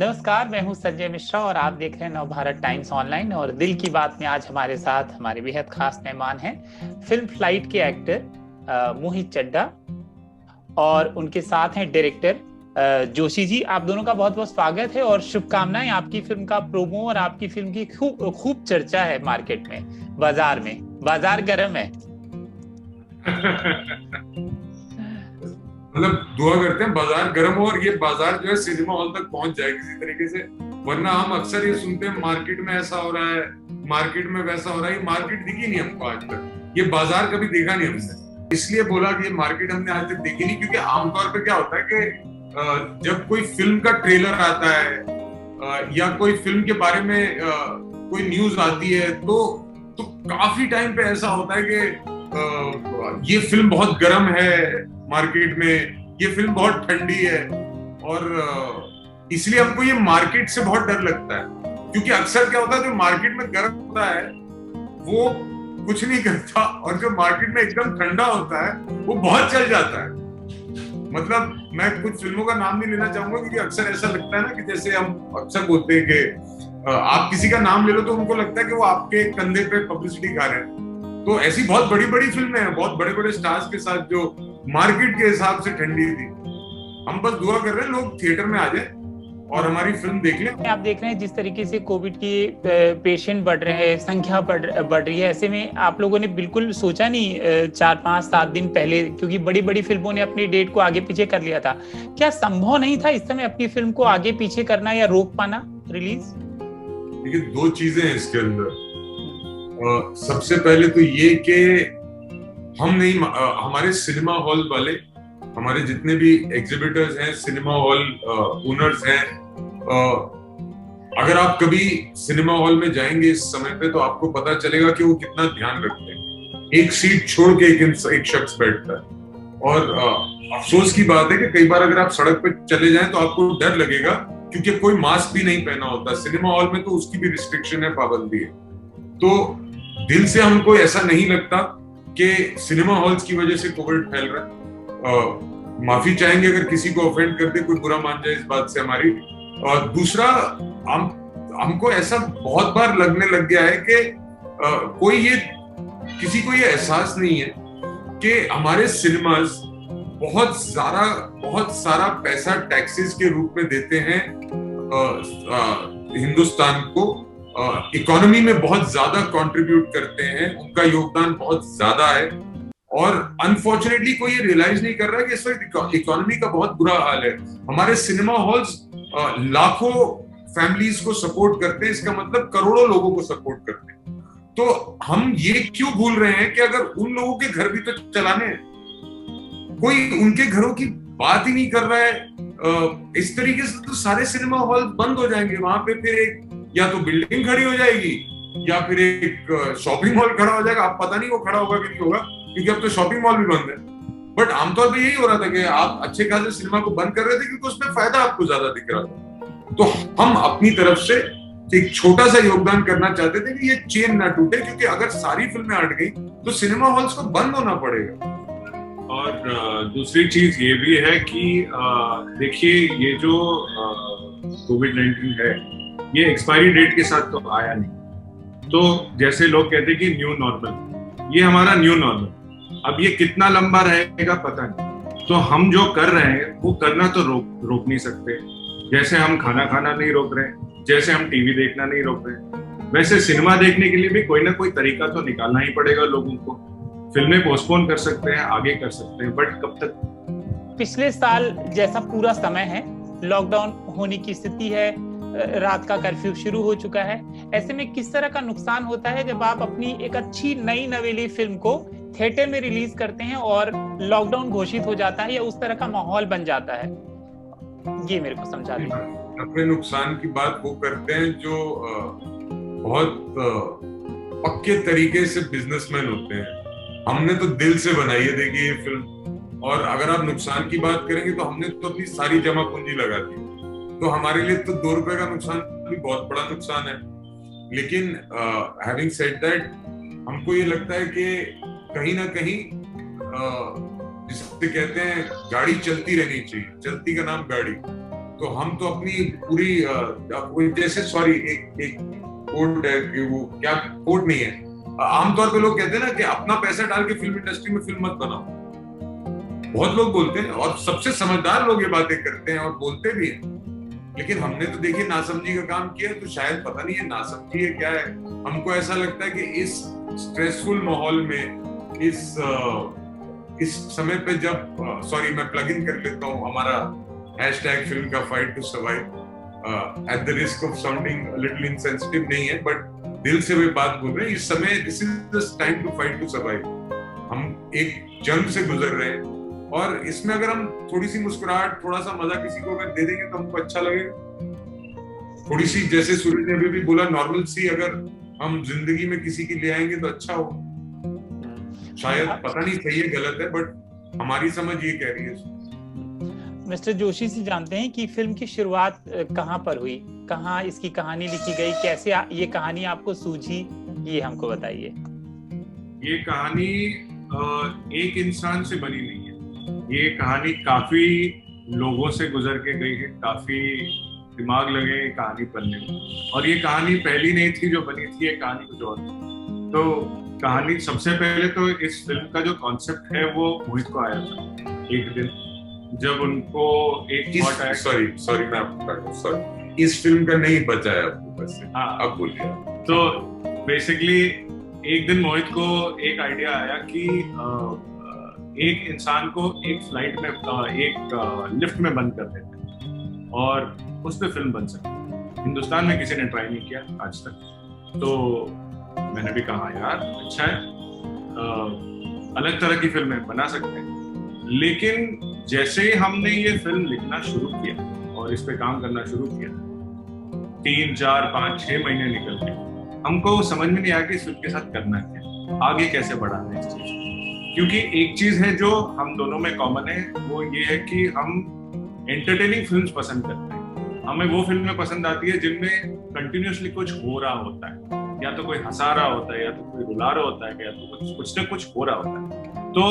नमस्कार, मैं हूं संजय मिश्रा और आप देख रहे हैं नवभारत टाइम्स ऑनलाइन। और दिल की बात में आज हमारे साथ हमारे बेहद खास मेहमान हैं फिल्म फ्लाइट के एक्टर मोहित चड्ढा और उनके साथ हैं डायरेक्टर जोशी जी। आप दोनों का बहुत बहुत स्वागत है और शुभकामनाएं। आपकी फिल्म का प्रोमो और आपकी फिल्म की खूब खूब चर्चा है मार्केट में, बाजार गर्म है। मतलब दुआ करते हैं बाजार गर्म हो और ये बाजार जो है सिनेमा हॉल तक पहुंच जाए किसी तरीके से। वरना हम अक्सर ये सुनते हैं मार्केट में ऐसा हो रहा है, मार्केट में वैसा हो रहा है। ये मार्केट दिखी नहीं हमको आज तक, ये बाजार कभी देखा नहीं हमने। इसलिए बोला कि ये मार्केट हमने आज तक देखी नहीं, क्योंकि आमतौर पे क्या होता है कि जब कोई फिल्म का ट्रेलर आता है या कोई फिल्म के बारे में कोई न्यूज आती है तो काफी टाइम पे ऐसा होता है कि ये फिल्म बहुत गर्म है मार्केट में, ये फिल्म बहुत ठंडी है। और इसलिए हमको ये मार्केट से बहुत डर लगता है, क्योंकि अक्सर क्या होता है जो मार्केट में गर्म होता है वो कुछ नहीं करता और जो मार्केट में एकदम ठंडा होता है वो बहुत चल जाता है। मतलब मैं कुछ फिल्मों का नाम नहीं लेना चाहूंगा, क्योंकि अक्सर ऐसा लगता है ना कि जैसे हम अक्सर बोलते हैं कि आप किसी का नाम ले लो तो उनको लगता है कि वो आपके कंधे पे पब्लिसिटी खा रहे हैं। तो ऐसी बहुत बड़ी बड़ी फिल्में हैं बहुत बड़े बड़े स्टार्स के साथ जो मार्केट के हिसाब से ठंडी थी। हम बस दुआ कर रहे हैं लोग थिएटर में आ जाए और हमारी फिल्म देख लें। आप देख रहे हैं जिस तरीके से कोविड की पेशेंट बढ़ रहे हैं, संख्या बढ़ रही है, ऐसे में आप लोगों ने बिल्कुल सोचा नहीं 4-5-7 दिन पहले, क्योंकि बड़ी बड़ी फिल्मों ने अपनी डेट को आगे पीछे कर लिया था, क्या संभव नहीं था इस समय अपनी फिल्म को आगे पीछे करना या रोक पाना रिलीज? देखिए, दो चीजें हैं इसके अंदर। सबसे पहले तो ये कि हम नहीं, हमारे सिनेमा हॉल वाले, हमारे जितने भी एग्जिबिटर्स हैं, सिनेमा हॉल ओनर्स हैं, अगर आप कभी सिनेमा हॉल में जाएंगे इस समय पे तो आपको पता चलेगा कि वो कितना ध्यान रखते हैं। एक सीट छोड़ के एक शख्स बैठता है। और अफसोस की बात है कि कई बार अगर आप सड़क पे चले जाएं तो आपको डर लगेगा, क्योंकि कोई मास्क भी नहीं पहना होता। सिनेमा हॉल में तो उसकी भी रिस्ट्रिक्शन है, पाबंदी है। तो दिल से हमको ऐसा नहीं लगता कि सिनेमा हॉल्स की वजह से कोविड फैल रहा है। माफी चाहेंगे अगर किसी को ऑफेंड कर दे, कोई बुरा मान जाए इस बात से हमारी। और दूसरा, हमको ऐसा बहुत बार लगने लग गया है कि किसी को ये एहसास नहीं है कि हमारे सिनेमाज बहुत सारा पैसा टैक्सेस के रूप में देते हैं हिंदुस्तान को, इकोनॉमी में बहुत ज्यादा कंट्रीब्यूट करते हैं, उनका योगदान बहुत ज्यादा है। और अनफॉर्चुनेटली कोई ये रियलाइज नहीं कर रहा है कि इस वक्त इकोनॉमी का बहुत बुरा हाल है। हमारे सिनेमा हॉल्स लाखों फैमिलीज को सपोर्ट करते हैं, इसका मतलब करोड़ों लोगों को सपोर्ट करते हैं। तो हम ये क्यों भूल रहे हैं कि अगर उन लोगों के घर भी तो चलाने हैं, कोई उनके घरों की बात ही नहीं कर रहा है। इस तरीके से तो सारे सिनेमा हॉल बंद हो जाएंगे। वहां पे फिर एक या तो बिल्डिंग खड़ी हो जाएगी या फिर एक शॉपिंग मॉल खड़ा हो जाएगा। आप पता नहीं वो खड़ा होगा कि नहीं होगा, क्योंकि अब तो शॉपिंग मॉल भी बंद है। बट आमतौर पे यही हो रहा था कि आप अच्छे खासे सिनेमा को बंद कर रहे थे क्योंकि उसमें फायदा आपको ज्यादा दिख रहा था। तो हम अपनी तरफ से एक छोटा सा योगदान करना चाहते थे कि ये चेन ना टूटे, क्योंकि अगर सारी फिल्में हट गई तो सिनेमा हॉल्स को बंद होना पड़ेगा। और दूसरी चीज ये भी है कि देखिए, ये जो कोविड-19 है ये एक्सपायरी डेट के साथ तो आया नहीं। तो जैसे लोग कहते हैं कि न्यू नॉर्मल, ये हमारा न्यू नॉर्मल। अब ये कितना लंबा रहेगा पता नहीं। तो हम जो कर रहे हैं वो करना तो रोक नहीं सकते। जैसे हम खाना खाना नहीं रोक रहे, जैसे हम टीवी देखना नहीं रोक रहे, वैसे सिनेमा देखने के लिए भी कोई ना कोई तरीका तो निकालना ही पड़ेगा लोगों को। फिल्में पोस्टपोन कर सकते हैं, आगे कर सकते हैं, बट कब तक? पिछले साल जैसा पूरा समय है, लॉकडाउन होने की स्थिति है, रात का कर्फ्यू शुरू हो चुका है, ऐसे में किस तरह का नुकसान होता है जब आप अपनी एक अच्छी नई नवेली फिल्म को थिएटर में रिलीज करते हैं और लॉकडाउन घोषित हो जाता है या उस तरह का माहौल बन जाता है? ये मेरे को समझा दीजिए। अपने नुकसान की बात वो करते हैं जो बहुत पक्के तरीके से बिजनेसमैन होते हैं। हमने तो दिल से बनाई है, देखिए ये फिल्म। और अगर आप नुकसान की बात करेंगे तो हमने तो अपनी सारी जमा पूंजी लगा दी, तो हमारे लिए तो 2 रुपए का नुकसान भी बहुत बड़ा नुकसान है। लेकिन हैविंग सेड दैट, हमको ये लगता है कि कहीं ना कहीं जिसे कहते हैं गाड़ी चलती रहनी चाहिए, चलती का नाम गाड़ी। तो हम तो अपनी पूरी जैसे सॉरी एक कोट है कि वो क्या कोट नहीं है, आमतौर पे लोग कहते हैं ना कि अपना पैसा डाल के फिल्म इंडस्ट्री में फिल्म मत बनाओ। बहुत लोग बोलते हैं और सबसे समझदार लोग ये बातें करते हैं और बोलते भी हैं, लेकिन हमने तो देखिए नासमझी का काम किया, तो शायद पता नहीं है नासमझी है क्या है। हमको ऐसा लगता है कि इस स्ट्रेसफुल माहौल में इस समय पे जब सॉरी मैं प्लग इन कर लेता हूँ हमारा हैशटैग फिल्म का fight to survive, at the risk of sounding little insensitive नहीं है बट दिल से वे बात बोल रहे हैं। इस समय this is the time to fight to survive. हम एक जंग से गुजर रहे हैं और इसमें अगर हम थोड़ी सी मुस्कुराहट, थोड़ा सा मजा किसी को अगर दे देंगे तो हमको अच्छा लगेगा। थोड़ी सी, जैसे सूरज ने भी बोला, नॉर्मल सी अगर हम जिंदगी में किसी की ले आएंगे तो अच्छा हो। शायद पता नहीं सही है गलत है, बट हमारी समझ ये कह रही है। मिस्टर जोशी से जानते हैं कि फिल्म की शुरुआत कहाँ पर हुई, कहाँ इसकी कहानी लिखी गई, कैसे ये कहानी आपको सूझी, ये हमको बताइए। ये कहानी एक इंसान से बनी नहीं है, ये कहानी काफी लोगों से गुजर के गई है, काफी दिमाग लगे कहानी पढ़ने में। और ये कहानी पहली नहीं थी जो बनी थी, ये कहानी कुछ और थी। तो कहानी सबसे पहले तो इस फिल्म का जो कॉन्सेप्ट है वो मोहित को आया था एक दिन, जब उनको एक थॉट आया। सॉरी मैं आपको सॉरी, इस फिल्म का नहीं बचा है आपको बस। हाँ, अब बोलिए। तो बेसिकली एक दिन मोहित को एक आइडिया आया कि एक इंसान को एक फ्लाइट में एक लिफ्ट में बंद कर देते हैं और उस पर फिल्म बन सकती है। हिंदुस्तान में किसी ने ट्राई नहीं किया आज तक। तो मैंने भी कहा यार अच्छा है, अलग तरह की फिल्में बना सकते हैं। लेकिन जैसे ही हमने ये फिल्म लिखना शुरू किया और इस पे काम करना शुरू किया, 3, 4, 5, 6 महीने निकल गए, हमको समझ में नहीं आया कि इस फिल्म के साथ करना क्या, आगे कैसे बढ़ाना है इस चीज। क्योंकि एक चीज है जो हम दोनों में कॉमन है, वो ये है कि हम एंटरटेनिंग फिल्म्स पसंद करते हैं। हमें वो फिल्में पसंद आती है जिनमें कंटिन्यूअसली कुछ हो रहा होता है, या तो कोई हंसा रहा होता है, या तो कोई रुला रहा होता है, या तो कुछ ना कुछ हो रहा होता है। तो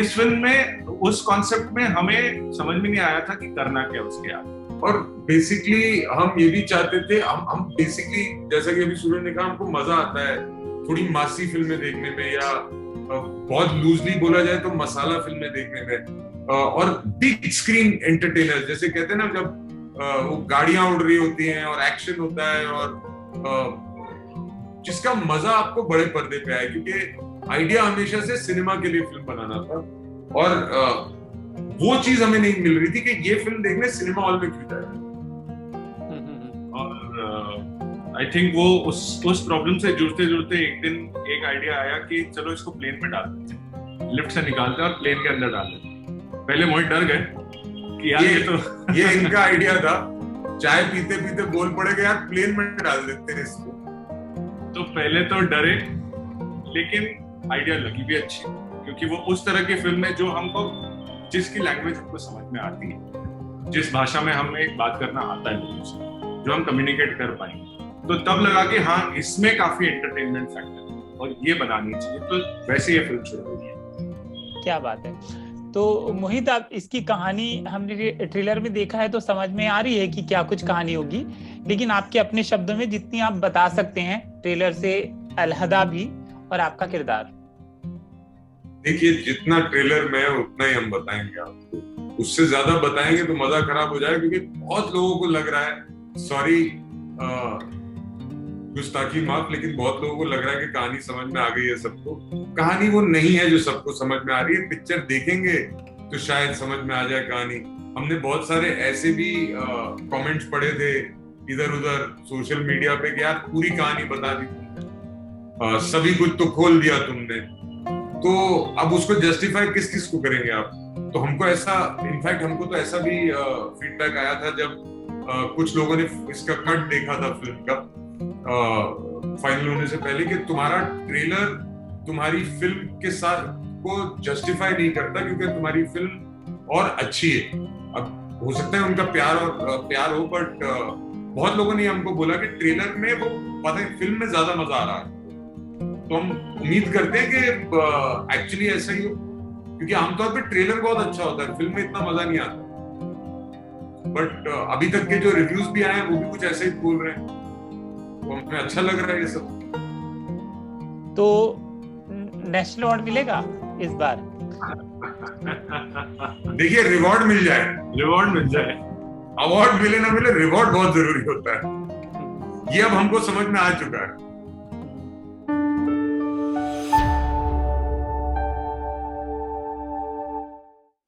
इस फिल्म में उस कॉन्सेप्ट में हमें समझ में नहीं आया था कि करना क्या उसके आगे। और बेसिकली हम ये भी चाहते थे, हम बेसिकली जैसा कि अभी सूरज ने कहा, हमको मजा आता है थोड़ी मासी फिल्में देखने में, या बहुत लूजली बोला जाए तो मसाला फिल्में देखने में, और बिग स्क्रीन एंटरटेनर जैसे कहते हैं ना, जब वो गाड़ियां उड़ रही होती हैं और एक्शन होता है और जिसका मजा आपको बड़े पर्दे पे आए। क्योंकि आइडिया हमेशा से सिनेमा के लिए फिल्म बनाना था और वो चीज हमें नहीं मिल रही थी कि ये फिल्म देखने सिनेमा हॉल में क्यों जाए। और आई थिंक वो उस प्रॉब्लम से जुड़ते एक दिन एक आइडिया आया कि चलो इसको प्लेन में डाल देते हैं, लिफ्ट से निकालते हैं और प्लेन के अंदर डाल देते हैं। पहले मोहित डर गए कि यार ये इनका आइडिया था, चाय पीते पीते बोल पड़े कि यार प्लेन में डाल देते हैं इसको। तो पहले तो डरे, लेकिन आइडिया लगी भी अच्छी, क्योंकि वो उस तरह की फिल्म है जो हमको, जिसकी लैंग्वेज हमको समझ में आती है, जिस भाषा में हमें बात करना आता है लोगों से, जो हम कम्युनिकेट कर पाएंगे। तो तब लगा कि हाँ, इसमें काफी एंटरटेनमेंट फैक्टर है और ये बनानी चाहिए। तो वैसे ये फिल्म शुरू हुई है। क्या बात है। तो मोहित, आप इसकी कहानी हमने ट्रेलर में देखा है तो समझ में आ रही है कि क्या कुछ कहानी होगी, लेकिन आपके अपने शब्दों में जितनी आप बता सकते हैं ट्रेलर से अलहदा भी, और आपका किरदार। देखिए, जितना ट्रेलर में है उतना ही हम बताएंगे आपको, उससे ज्यादा बताएंगे तो मजा खराब हो जाएगा। क्योंकि बहुत लोगों को लग रहा है, सॉरी गुस्ताखी माफ, लेकिन बहुत लोगों को लग रहा है कि कहानी समझ में आ गई है सबको। कहानी वो नहीं है जो सबको समझ में आ रही है। पिक्चर देखेंगे तो शायद समझ में आ जाए कहानी। हमने बहुत सारे ऐसे भी कमेंट्स पढ़े थे इधर उधर सोशल मीडिया पे कि यार पूरी कहानी बता दी तुमने, सभी कुछ तो खोल दिया तुमने, तो अब उसको जस्टिफाई किस किस को करेंगे आप। तो हमको ऐसा, इनफैक्ट हमको तो ऐसा भी फीडबैक आया था जब कुछ लोगों ने इसका कट देखा था फिल्म का फाइनल होने से पहले, कि तुम्हारा ट्रेलर तुम्हारी फिल्म के साथ को जस्टिफाई नहीं करता क्योंकि तुम्हारी फिल्म और अच्छी है। अब हो सकता है उनका प्यार हो, बट बहुत लोगों ने हमको बोला कि ट्रेलर में वो पता है फिल्म में ज्यादा मजा आ रहा है। तो हम उम्मीद करते हैं कि एक्चुअली ऐसा ही हो, क्योंकि आमतौर पे ट्रेलर बहुत अच्छा होता है, फिल्म में इतना मजा नहीं आता। बट अभी तक के जो रिव्यूज भी आए हैं वो भी कुछ ऐसे ही बोल रहे हैं, तो हमें अच्छा लग रहा है ये सब। तो नेशनल अवार्ड मिलेगा इस बार? देखिए, रिवॉर्ड मिल जाए, अवार्ड मिले ना मिले, रिवॉर्ड बहुत जरूरी होता है, ये अब हमको समझ में आ चुका है।